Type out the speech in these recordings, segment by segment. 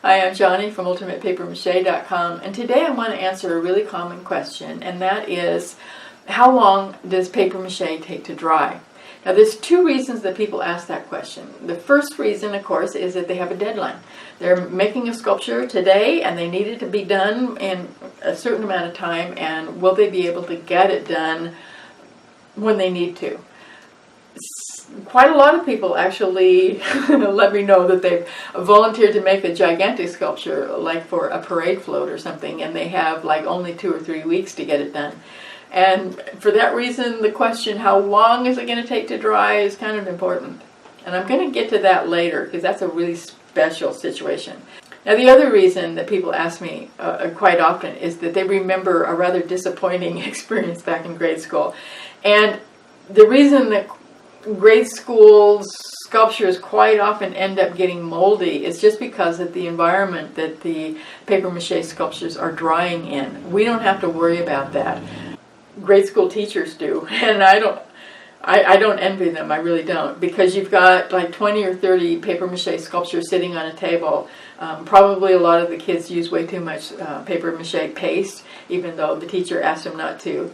Hi, I'm Johnny from UltimatePaperMache.com, and today I want to answer a really common question, and that is, how long does paper mache take to dry? Now, there's two reasons that people ask that question. The first reason, of course, is that they have a deadline. They're making a sculpture today, and they need it to be done in a certain amount of time, and will they be able to get it done when they need to? Quite a lot of people actually let me know that they've volunteered to make a gigantic sculpture, like for a parade float or something, and they have like only 2 or 3 weeks to get it done. And for that reason, the question, how long is it going to take to dry, is kind of important. And I'm going to get to that later, because that's a really special situation. Now, the other reason that people ask me quite often is that they remember a rather disappointing experience back in grade school. And the reason that grade school sculptures quite often end up getting moldy is just because of the environment that the paper mache sculptures are drying in. We don't have to worry about that. Grade school teachers do, and I don't envy them, I really don't, because you've got like 20 or 30 paper mache sculptures sitting on a table. Probably a lot of the kids use way too much paper mache paste, even though the teacher asked them not to.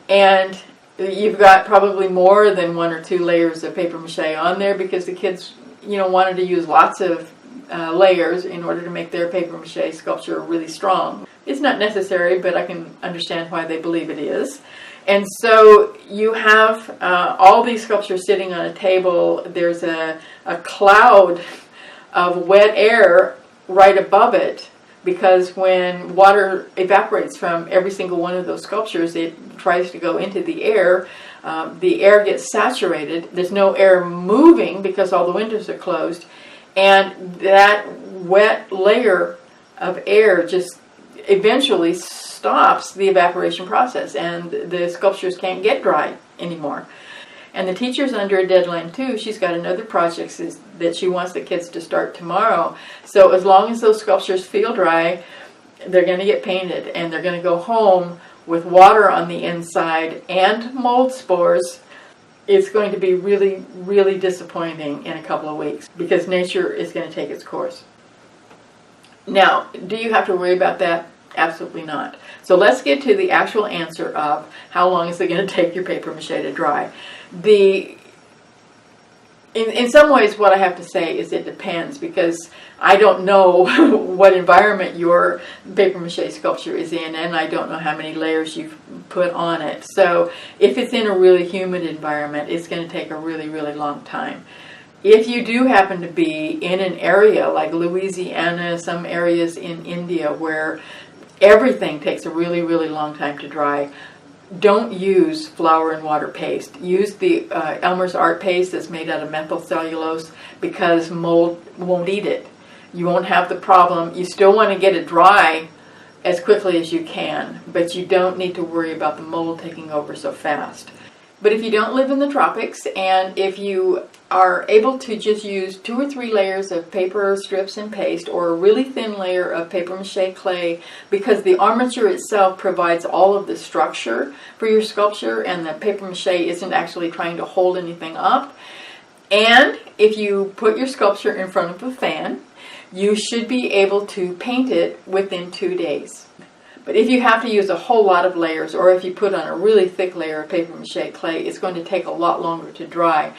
And you've got probably more than 1 or 2 layers of paper mache on there, because the kids, wanted to use lots of layers in order to make their paper mache sculpture really strong. It's not necessary, but I can understand why they believe it is. And so you have all these sculptures sitting on a table. There's a cloud of wet air right above it, because when water evaporates from every single one of those sculptures, it tries to go into the air. The air gets saturated. There's no air moving because all the windows are closed. And that wet layer of air just eventually stops the evaporation process, and the sculptures can't get dry anymore. And the teacher's under a deadline too. She's got another project that she wants the kids to start tomorrow. So as long as those sculptures feel dry, they're going to get painted, and they're going to go home with water on the inside and mold spores. It's going to be really, really disappointing in a couple of weeks, because nature is going to take its course. Now, do you have to worry about that? Absolutely not. So let's get to the actual answer of how long is it going to take your paper mache to dry. In some ways, what I have to say is it depends, because I don't know what environment your paper mache sculpture is in, and I don't know how many layers you've put on it. So if it's in a really humid environment, it's going to take a really, really long time. If you do happen to be in an area like Louisiana, some areas in India where everything takes a really, really long time to dry, don't use flour and water paste. Use the Elmer's Art paste that's made out of methyl cellulose, because mold won't eat it. You won't have the problem. You still want to get it dry as quickly as you can, but you don't need to worry about the mold taking over so fast. But if you don't live in the tropics, and if you are able to just use 2 or 3 layers of paper strips and paste, or a really thin layer of paper mache clay, because the armature itself provides all of the structure for your sculpture, and the paper mache isn't actually trying to hold anything up. And if you put your sculpture in front of a fan, you should be able to paint it within 2 days. But if you have to use a whole lot of layers, or if you put on a really thick layer of paper mache clay, it's going to take a lot longer to dry.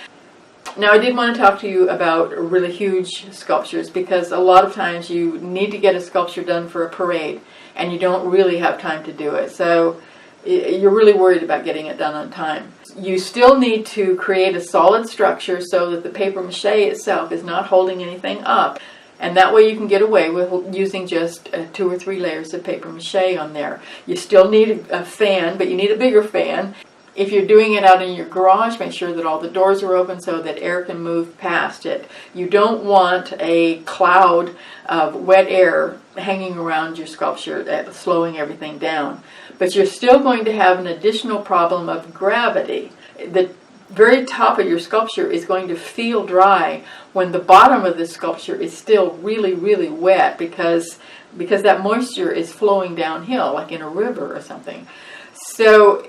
Now, I did want to talk to you about really huge sculptures, because a lot of times you need to get a sculpture done for a parade, and you don't really have time to do it. So you're really worried about getting it done on time. You still need to create a solid structure so that the paper mache itself is not holding anything up. And that way you can get away with using just 2 or 3 layers of paper mache on there. You still need a fan, but you need a bigger fan. If you're doing it out in your garage, make sure that all the doors are open so that air can move past it. You don't want a cloud of wet air hanging around your sculpture, slowing everything down. But you're still going to have an additional problem of gravity. The very top of your sculpture is going to feel dry when the bottom of the sculpture is still really, really wet, because that moisture is flowing downhill, like in a river or something. So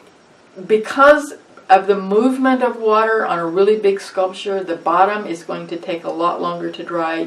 because of the movement of water on a really big sculpture, the bottom is going to take a lot longer to dry.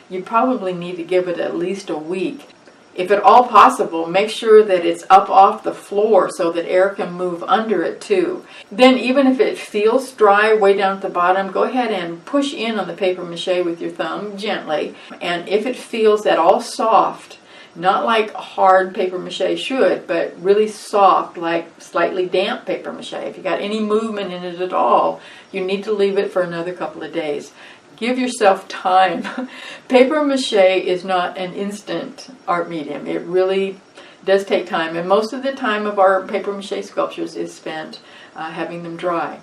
You probably need to give it at least a week. If at all possible, make sure that it's up off the floor so that air can move under it too. Then even if it feels dry way down at the bottom, go ahead and push in on the paper mache with your thumb gently. And if it feels at all soft, not like hard paper mache should, but really soft, like slightly damp paper mache, if you got any movement in it at all, you need to leave it for another couple of days. Give yourself time. Paper mache is not an instant art medium. It really does take time, and most of the time of our paper mache sculptures is spent having them dry.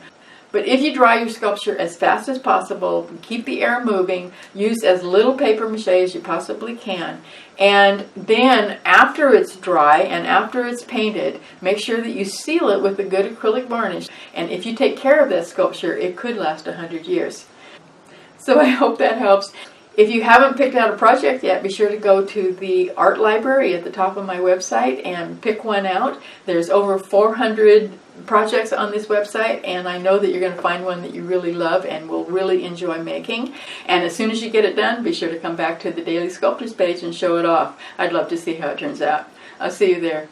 But if you dry your sculpture as fast as possible, keep the air moving, use as little paper mache as you possibly can, and then after it's dry and after it's painted, make sure that you seal it with a good acrylic varnish. And if you take care of that sculpture, it could last 100 years. So I hope that helps. If you haven't picked out a project yet, be sure to go to the art library at the top of my website and pick one out. There's over 400 projects on this website, and I know that you're going to find one that you really love and will really enjoy making. And as soon as you get it done, be sure to come back to the Daily Sculptors page and show it off. I'd love to see how it turns out. I'll see you there.